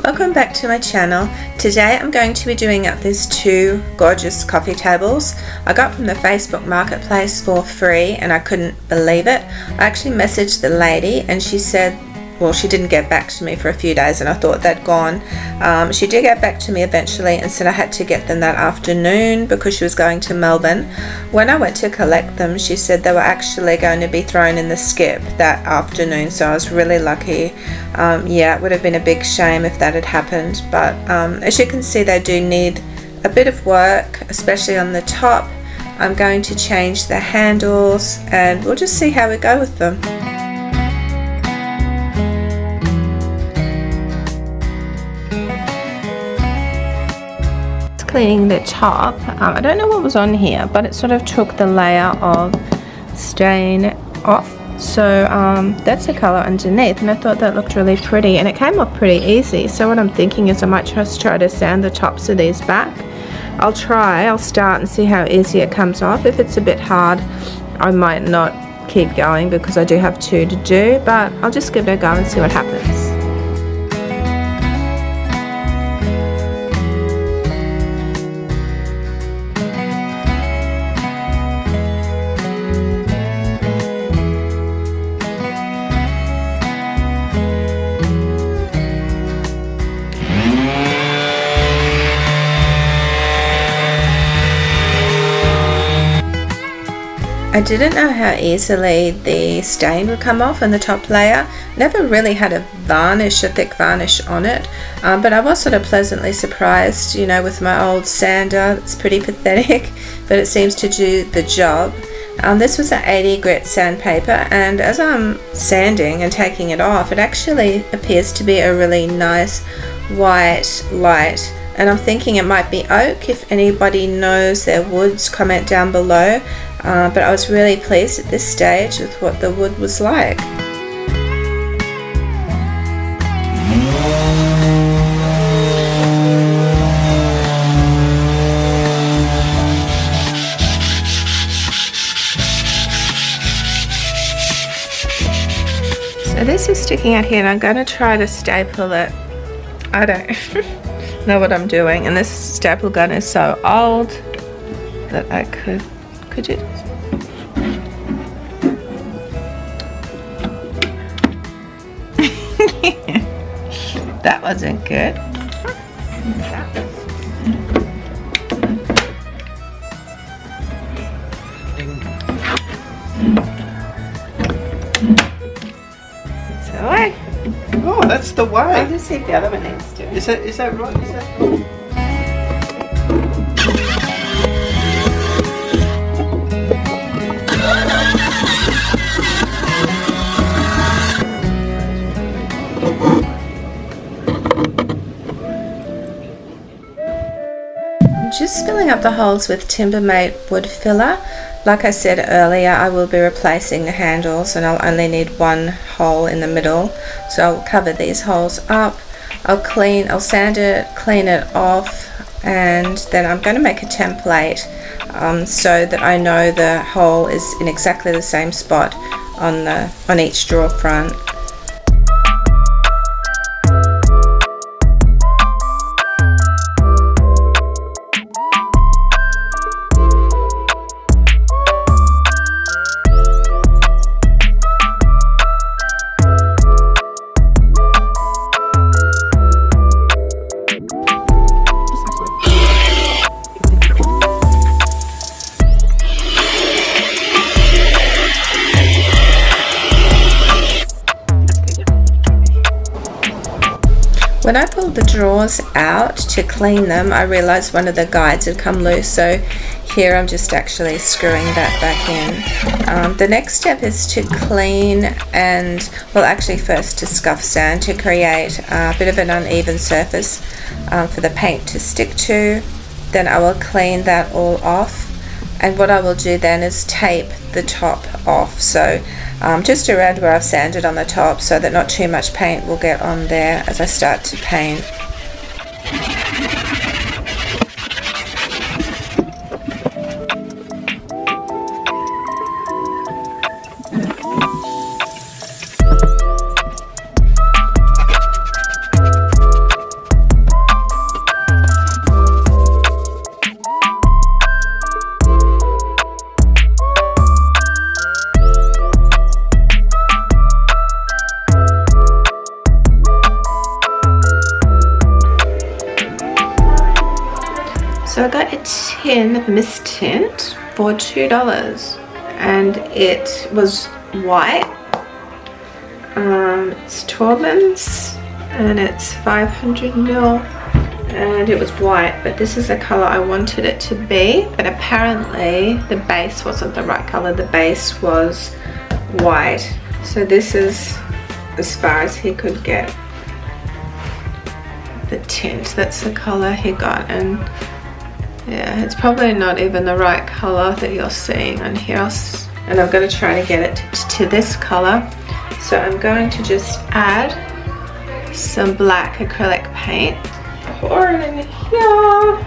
Welcome back to my channel. Today I'm going to be doing up these two gorgeous coffee tables I got from the Facebook marketplace for free, and I couldn't believe it. I actually messaged the lady and she said, well, she didn't get back to me for a few days and I thought they'd gone. She did get back to me eventually and said I had to get them that afternoon because she was going to Melbourne. When I went to collect them, she said they were actually going to be thrown in the skip that afternoon, so I was really lucky. Yeah, it would have been a big shame if that had happened, but as you can see, they do need a bit of work, especially on the top. I'm going to change the handles and we'll just see how we go with them. Cleaning the top, I don't know what was on here, but it sort of took the layer of stain off, so that's the color underneath, and I thought that looked really pretty and it came off pretty easy. So what I'm thinking is I might just try to sand the tops of these back. I'll start and see how easy it comes off. If it's a bit hard, I might not keep going because I do have two to do, but I'll just give it a go and see what happens. I didn't know how easily the stain would come off in the top layer. Never really had a thick varnish on it, but I was sort of pleasantly surprised, you know, with my old sander. It's pretty pathetic, but it seems to do the job. This was an 80 grit sandpaper, and as I'm sanding and taking it off, it actually appears to be a really nice white light. And I'm thinking it might be oak. If anybody knows their woods, comment down below. But I was really pleased at this stage with what the wood was like. So this is sticking out here and I'm going to try to staple it. I don't know what I'm doing, and this staple gun is so old that I could you? That wasn't good. Oh, that's the way. I'll just see if the other one needs to. Is that right? Is that... Just filling up the holes with Timbermate wood filler. Like I said earlier, I will be replacing the handles and I'll only need one hole in the middle, so I'll cover these holes up. I'll sand it, clean it off, and then I'm going to make a template so that I know the hole is in exactly the same spot on each drawer front. When I pulled the drawers out to clean them, I realized one of the guides had come loose, so here I'm just actually screwing that back in. The next step is to clean and, well, actually first to scuff sand to create a bit of an uneven surface for the paint to stick to. Then I will clean that all off, and what I will do then is tape the top off, so just around where I've sanded on the top, so that not too much paint will get on there as I start to paint. So I got a tin of mist tint for $2 and it was white. It's 12 months and it's 500 ml and it was white, but this is the color I wanted it to be, but apparently the base wasn't the right color. The base was white, so this is as far as he could get the tint. That's the color he got, and yeah, it's probably not even the right color that you're seeing on here, and I'm going to try to get it to this color. So I'm going to just add some black acrylic paint, pour it in here.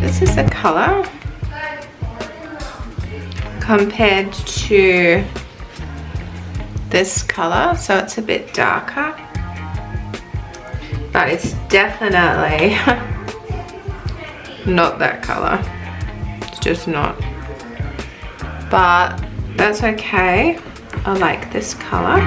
This is the color compared to this color, so it's a bit darker, but it's definitely not that color. It's just not, but that's okay. I like this color.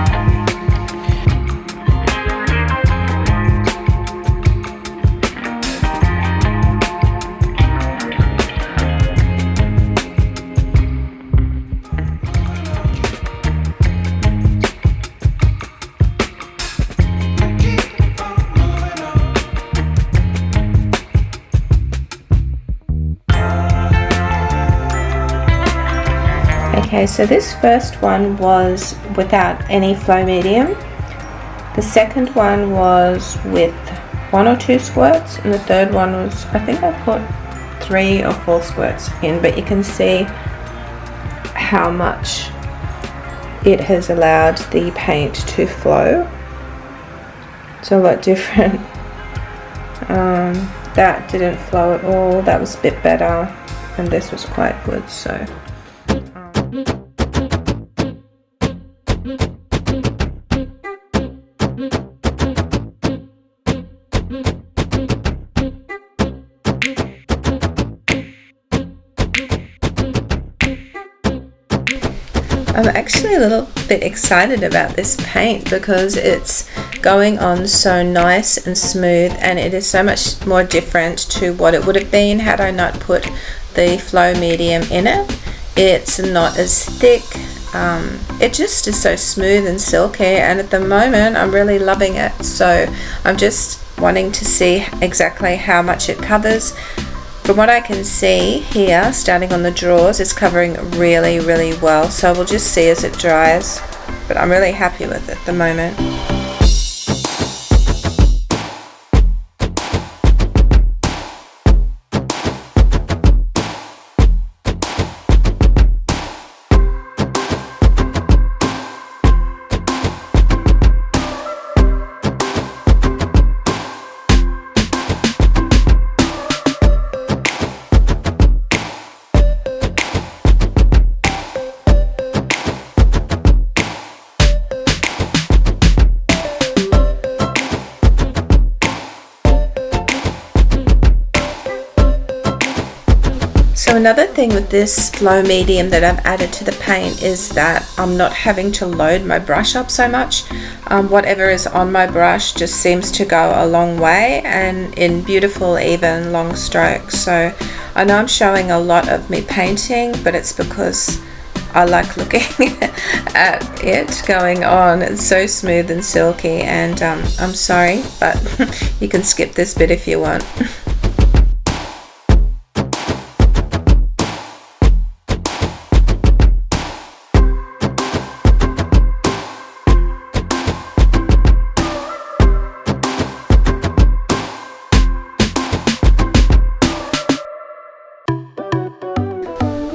Okay, so this first one was without any flow medium. The second one was with 1 or 2 squirts, and the third one was, I think I put 3 or 4 squirts in, but you can see how much it has allowed the paint to flow. It's a lot different. That didn't flow at all. That was a bit better, and this was quite good. So I'm actually a little bit excited about this paint because it's going on so nice and smooth, and it is so much more different to what it would have been had I not put the flow medium in it. It's not as thick. It just is so smooth and silky, and at the moment I'm really loving it. So I'm just wanting to see exactly how much it covers. From what I can see here, starting on the drawers, it's covering really, really well. So we'll just see as it dries, but I'm really happy with it at the moment. So another thing with this flow medium that I've added to the paint is that I'm not having to load my brush up so much. Whatever is on my brush just seems to go a long way and in beautiful even long strokes. So I know I'm showing a lot of me painting, but it's because I like looking at it going on. It's so smooth and silky, and I'm sorry, but you can skip this bit if you want.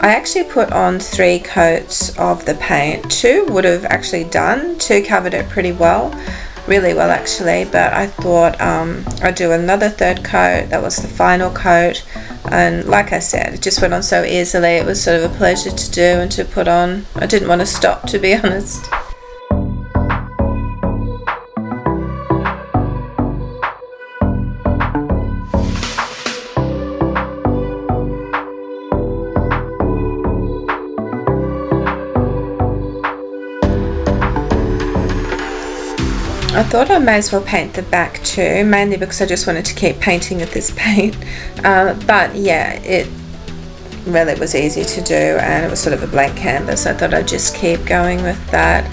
I actually put on 3 coats of the paint. 2 would have actually done. 2 covered it pretty well, really well actually, but I thought I'd do another 3rd coat. That was the final coat, and like I said, it just went on so easily. It was sort of a pleasure to do and to put on. I didn't want to stop, to be honest. I thought I may as well paint the back too, mainly because I just wanted to keep painting with this paint. But yeah, it really was easy to do, and it was sort of a blank canvas. I thought I'd just keep going with that.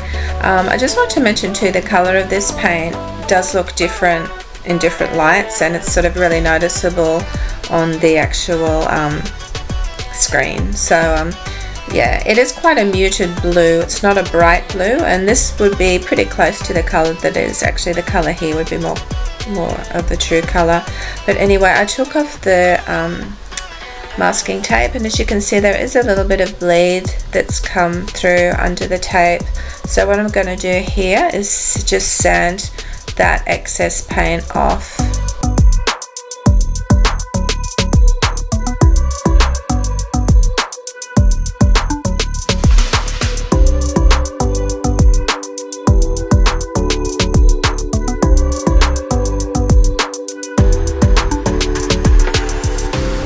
I just want to mention too, the colour of this paint does look different in different lights, and it's sort of really noticeable on the actual screen. So yeah, it is quite a muted blue. It's not a bright blue, and this would be pretty close to the colour that is. Actually, the colour here would be more of the true colour. But anyway, I took off the masking tape, and as you can see, there is a little bit of bleed that's come through under the tape. So what I'm going to do here is just sand that excess paint off.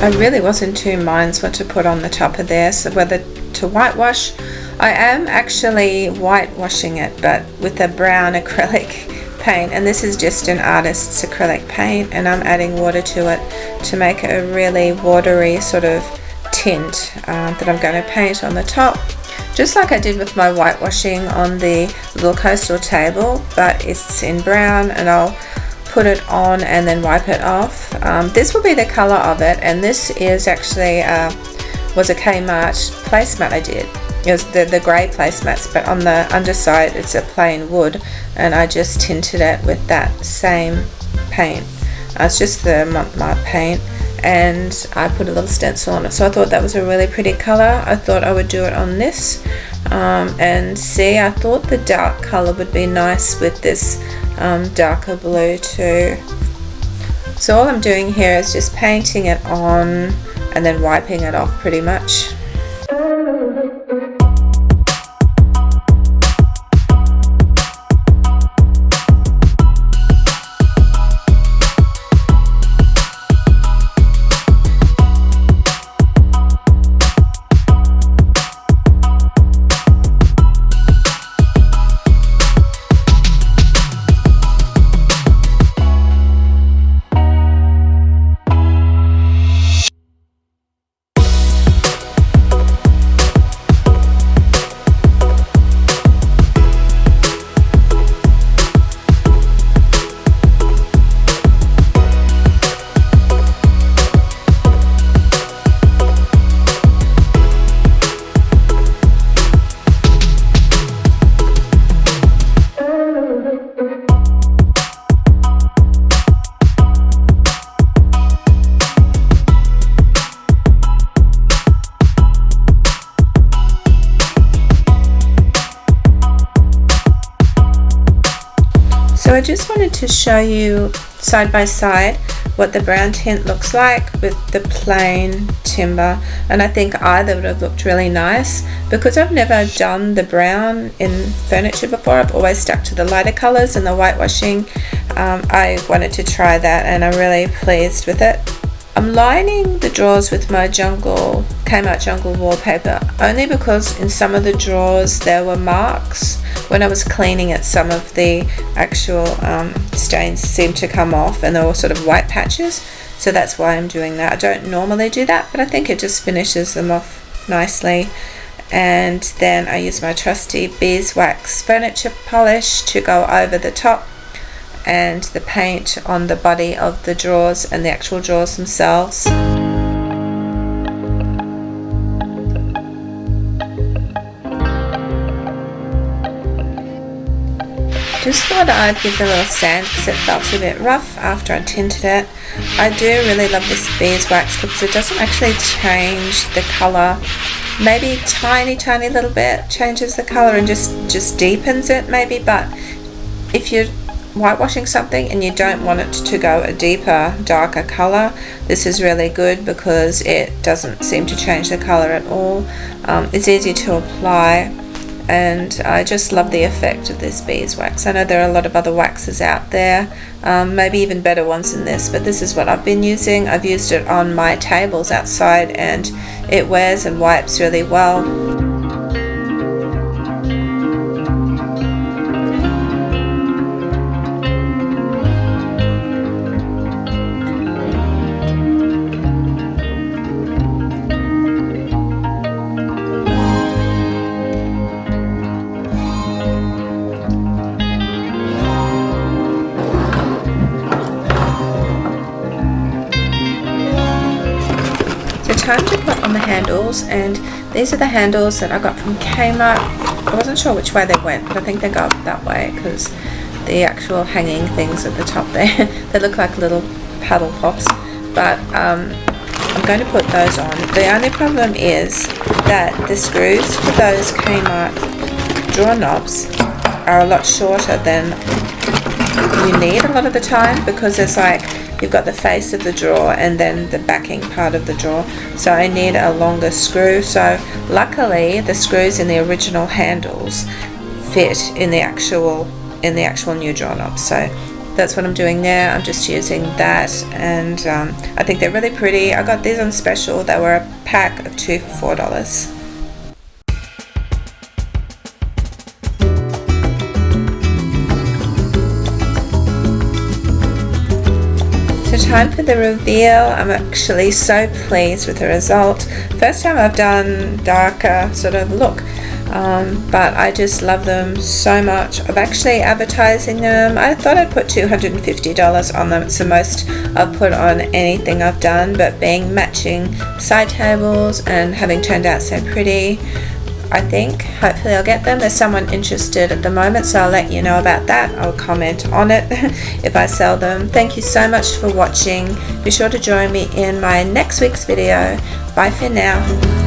I really was in two minds what to put on the top of there, so whether to whitewash. I am actually whitewashing it, but with a brown acrylic paint, and this is just an artist's acrylic paint, and I'm adding water to it to make it a really watery sort of tint that I'm going to paint on the top, just like I did with my whitewashing on the little coastal table, but it's in brown, and I'll put it on and then wipe it off. This will be the color of it, and this is actually was a Kmart placemat I did. It was the grey placemats, but on the underside it's a plain wood, and I just tinted it with that same paint. It's just the Montmartre paint, and I put a little stencil on it, so I thought that was a really pretty color. I thought I would do it on this, and see, I thought the dark color would be nice with this darker blue too. So all I'm doing here is just painting it on and then wiping it off pretty much. So I just wanted to show you side by side what the brown tint looks like with the plain timber, and I think either would have looked really nice. Because I've never done the brown in furniture before, I've always stuck to the lighter colours and the whitewashing. I wanted to try that, and I'm really pleased with it. I'm lining the drawers with my Kmart Jungle wallpaper, only because in some of the drawers there were marks. When I was cleaning it, some of the actual stains seemed to come off, and they were sort of white patches, so that's why I'm doing that. I don't normally do that, but I think it just finishes them off nicely. And then I use my trusty beeswax furniture polish to go over the top, and the paint on the body of the drawers and the actual drawers themselves. Just thought I'd give the little sand because it felt a bit rough after I tinted it. I do really love this beeswax because it doesn't actually change the colour. Maybe tiny little bit changes the colour and just deepens it maybe, but if you're whitewashing something and you don't want it to go a deeper, darker colour, this is really good because it doesn't seem to change the colour at all. It's easy to apply, and I just love the effect of this beeswax. I know there are a lot of other waxes out there, maybe even better ones than this, but this is what I've been using. I've used it on my tables outside, and it wears and wipes really well. the handles, and these are the handles that I got from Kmart. I wasn't sure which way they went, but I think they go up that way because the actual hanging things at the top there, they look like little paddle pops, but I'm going to put those on. The only problem is that the screws for those Kmart drawer knobs are a lot shorter than you need a lot of the time, because it's like you've got the face of the drawer and then the backing part of the drawer, so I need a longer screw. So luckily the screws in the original handles fit in the actual new drawer knob, so that's what I'm doing there. I'm just using that, and I think they're really pretty. I got these on special. They were a pack of 2 for $4. So time for the reveal. I'm actually so pleased with the result. First time I've done darker sort of look, but I just love them so much. I'm actually advertising them. I thought I'd put $250 on them. It's the most I've put on anything I've done, but being matching side tables and having turned out so pretty, I think hopefully I'll get them. There's someone interested at the moment, so I'll let you know about that. I'll comment on it if I sell them. Thank you so much for watching. Be sure to join me in my next week's video. Bye for now.